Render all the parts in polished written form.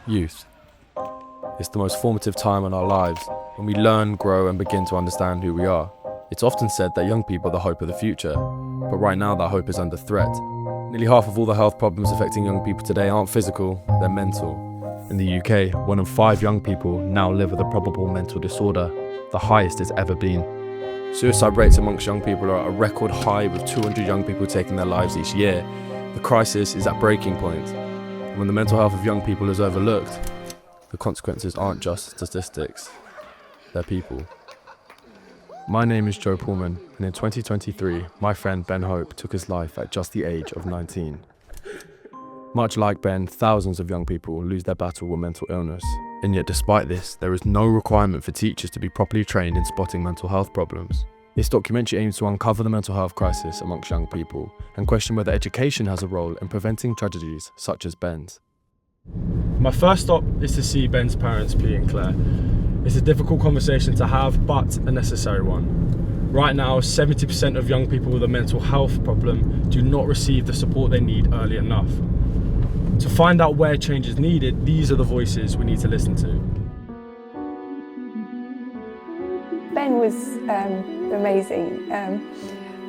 Youth. It's the most formative time in our lives, when we learn, grow and begin to understand who we are. It's often said that young people are the hope of the future, but right now that hope is under threat. Nearly half of all the health problems affecting young people today aren't physical, they're mental. In the UK, 1 in 5 young people now live with a probable mental disorder, the highest it's ever been. Suicide rates amongst young people are at a record high, with 200 young people taking their lives each year. The crisis is at breaking point. And when the mental health of young people is overlooked, the consequences aren't just statistics, they're people. My name is Joe Pullman, and in 2023, my friend Ben Hope took his life at just the age of 19. Much like Ben, thousands of young people lose their battle with mental illness. And yet despite this, there is no requirement for teachers to be properly trained in spotting mental health problems. This documentary aims to uncover the mental health crisis amongst young people and question whether education has a role in preventing tragedies such as Ben's. My first stop is to see Ben's parents, Pete and Claire. It's a difficult conversation to have, but a necessary one. Right now, 70% of young people with a mental health problem do not receive the support they need early enough. To find out where change is needed, these are the voices we need to listen to. Ben was amazing.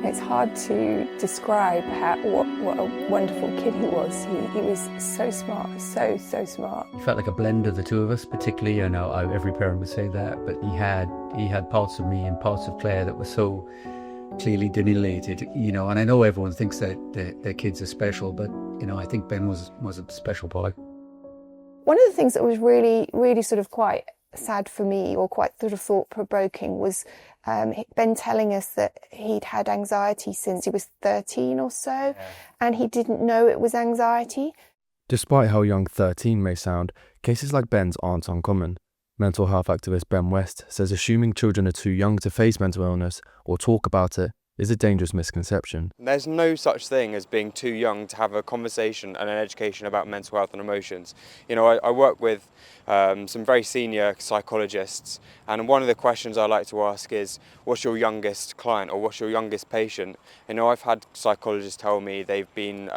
It's hard to describe what a wonderful kid he was. He was so smart, so smart. He felt like a blend of the two of us, particularly. Every parent would say that, but he had parts of me and parts of Claire that were so clearly delineated, and I know everyone thinks that their kids are special, but I think Ben was a special boy. One of the things that was really sort of quite sad for me, or quite sort of thought-provoking, was Ben telling us that he'd had anxiety since he was 13 or so, and he didn't know it was anxiety. Despite how young 13 may sound, cases like Ben's aren't uncommon. Mental health activist Ben West says assuming children are too young to face mental illness or talk about it is a dangerous misconception. There's no such thing as being too young to have a conversation and an education about mental health and emotions. I work with some very senior psychologists, and one of the questions I like to ask is, what's your youngest client or what's your youngest patient? I've had psychologists tell me they've been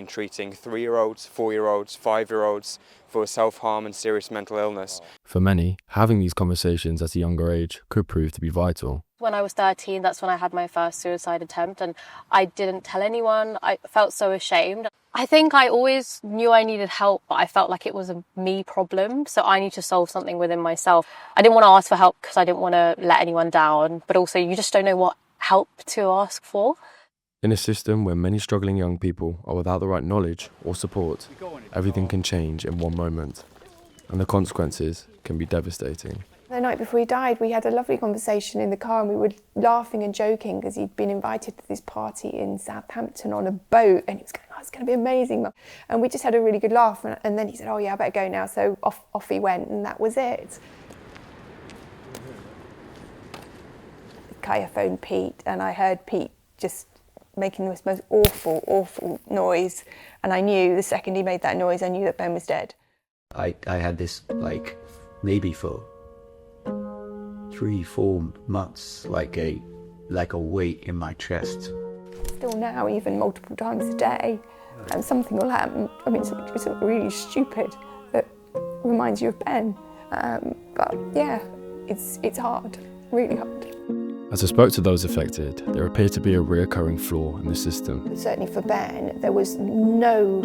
treating 3-year-olds, 4-year-olds, 5-year-olds for self-harm and serious mental illness. For many, having these conversations at a younger age could prove to be vital. When I was 13, that's when I had my first suicide attempt, and I didn't tell anyone. I felt so ashamed. I think I always knew I needed help, but I felt like it was a me problem, so I need to solve something within myself. I didn't want to ask for help because I didn't want to let anyone down, but also you just don't know what help to ask for. In a system where many struggling young people are without the right knowledge or support, everything can change in one moment, and the consequences can be devastating. The night before he died, we had a lovely conversation in the car, and we were laughing and joking because he'd been invited to this party in Southampton on a boat, and he was going, "Oh, it's going to be amazing, Mum." And we just had a really good laugh, and then he said, "Oh yeah, I better go now." So off he went, and that was it. Kaya phoned Pete, and I heard Pete just making this most awful noise, and I knew the second he made that noise, I knew that Ben was dead. I had this maybe for 3-4 months, like a weight in my chest. Still now, even multiple times a day, and something will happen. I mean, something really stupid that reminds you of Ben. But yeah, it's hard, really hard. As I spoke to those affected, there appeared to be a reoccurring flaw in the system. Certainly for Ben, there was no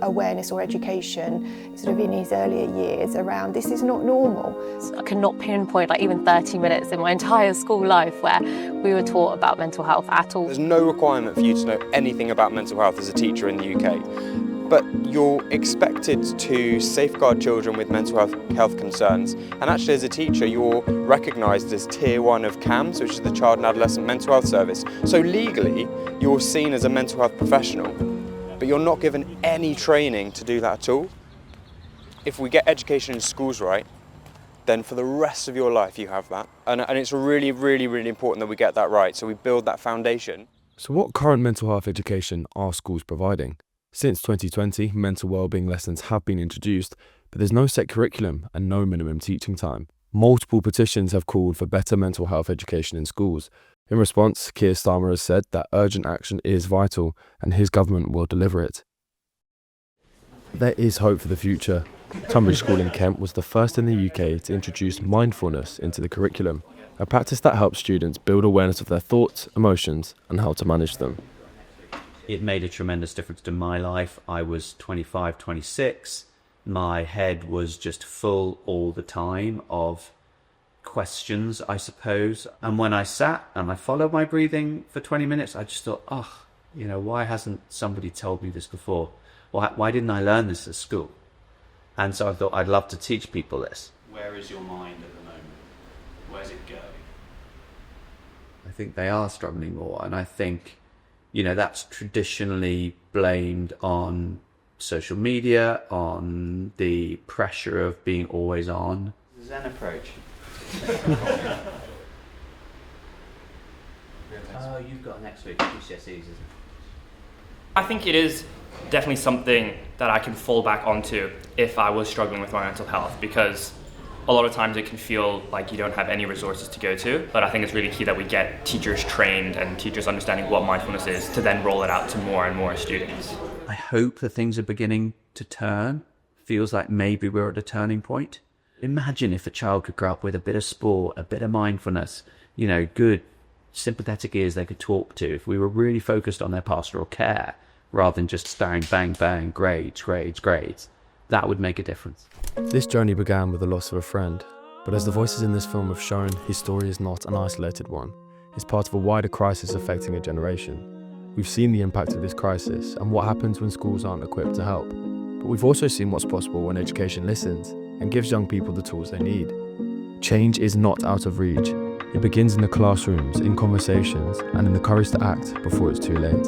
awareness or education sort of in his earlier years around this is not normal. I cannot pinpoint even 30 minutes in my entire school life where we were taught about mental health at all. There's no requirement for you to know anything about mental health as a teacher in the UK. But you're expected to safeguard children with mental health concerns, and actually as a teacher you're recognised as Tier 1 of CAMS, which is the Child and Adolescent Mental Health Service. So legally you're seen as a mental health professional, but you're not given any training to do that at all. If we get education in schools right, then for the rest of your life you have that. And it's really important that we get that right, so we build that foundation. So what current mental health education are schools providing? Since 2020, mental wellbeing lessons have been introduced, but there's no set curriculum and no minimum teaching time. Multiple petitions have called for better mental health education in schools. In response, Keir Starmer has said that urgent action is vital and his government will deliver it. There is hope for the future. Tunbridge School in Kent was the first in the UK to introduce mindfulness into the curriculum, a practice that helps students build awareness of their thoughts, emotions, and how to manage them. It made a tremendous difference to my life. I was 25, 26. My head was just full all the time of questions, I suppose. And when I sat and I followed my breathing for 20 minutes, I just thought, why hasn't somebody told me this before? Why didn't I learn this at school? And so I thought I'd love to teach people this. Where is your mind at the moment? Where's it going? I think they are struggling more, and I think, that's traditionally blamed on social media, on the pressure of being always on. Zen approach. You've got next week GCSEs, isn't it? I think it is definitely something that I can fall back onto if I was struggling with my mental health, because a lot of times it can feel like you don't have any resources to go to, but I think it's really key that we get teachers trained and teachers understanding what mindfulness is to then roll it out to more and more students. I hope that things are beginning to turn. Feels like maybe we're at a turning point. Imagine if a child could grow up with a bit of sport, a bit of mindfulness, good sympathetic ears they could talk to, if we were really focused on their pastoral care rather than just bang, bang, bang, grades. That would make a difference. This journey began with the loss of a friend, but as the voices in this film have shown, his story is not an isolated one. It's part of a wider crisis affecting a generation. We've seen the impact of this crisis and what happens when schools aren't equipped to help. But we've also seen what's possible when education listens and gives young people the tools they need. Change is not out of reach. It begins in the classrooms, in conversations, and in the courage to act before it's too late.